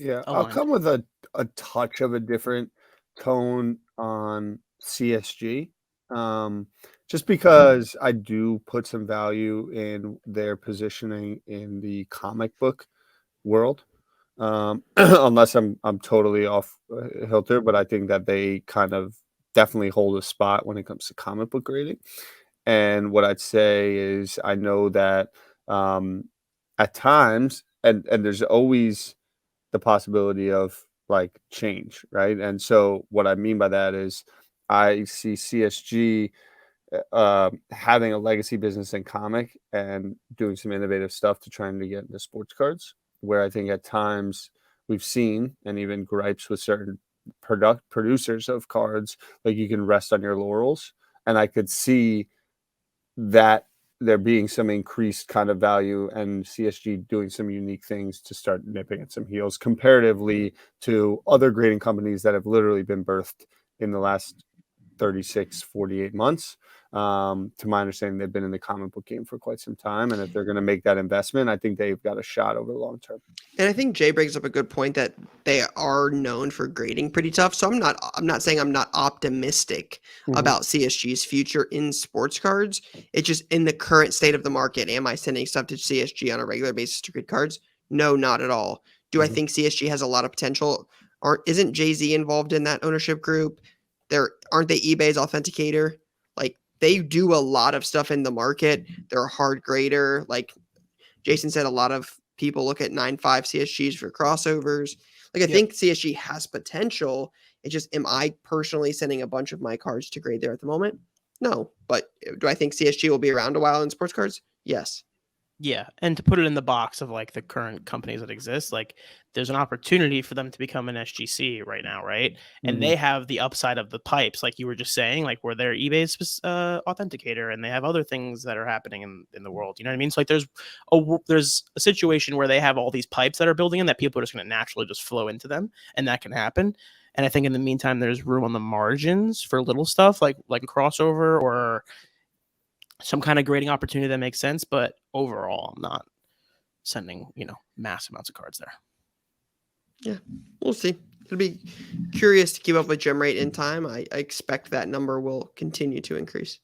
Yeah, I'll aligned. come with a touch of a different tone on CSG. Um, just because I do put some value in their positioning in the comic book world. Unless I'm totally off Hilter, but I think that they kind of definitely hold a spot when it comes to comic book grading. And what I'd say is I know that um, at times, and there's always the possibility of like change, right? And so what I mean by that is I see CSG having a legacy business in comic and doing some innovative stuff to trying to get into sports cards, where I think at times we've seen and even gripes with certain producers of cards, like you can rest on your laurels. And I could see that there being some increased kind of value and CSG doing some unique things to start nipping at some heels comparatively to other grading companies that have literally been birthed in the last 36, 48 months. To my understanding, they've been in the comic book game for quite some time. And if they're going to make that investment, I think they've got a shot over the long term. And I think Jay brings up a good point that they are known for grading pretty tough. So I'm not saying I'm not optimistic Mhm. about CSG's future in sports cards. It's just in the current state of the market. Am I sending stuff to CSG on a regular basis to grade cards? No, not at all. Do I Mhm. think CSG has a lot of potential? Isn't Jay-Z involved in that ownership group? Aren't they eBay's authenticator? Like they do a lot of stuff in the market. They're a hard grader. Like Jason said, a lot of people look at 9.5 CSGs for crossovers. Like I Yep. think CSG has potential. It's just, am I personally sending a bunch of my cards to grade there at the moment? No. But do I think CSG will be around a while in sports cards? Yes. Yeah, and to put it in the box of like the current companies that exist, like there's an opportunity for them to become an SGC right now, right? And Mhm. they have the upside of the pipes, like you were just saying, like where they're eBay's authenticator, and they have other things that are happening in the world. You know what I mean? So like there's a situation where they have all these pipes that are building in that people are just going to naturally just flow into them, and that can happen. And I think in the meantime, there's room on the margins for little stuff like a crossover or some kind of grading opportunity that makes sense. But overall, I'm not sending, mass amounts of cards there. Yeah. We'll see. It'll be curious to keep up with gem rate in time. I expect that number will continue to increase.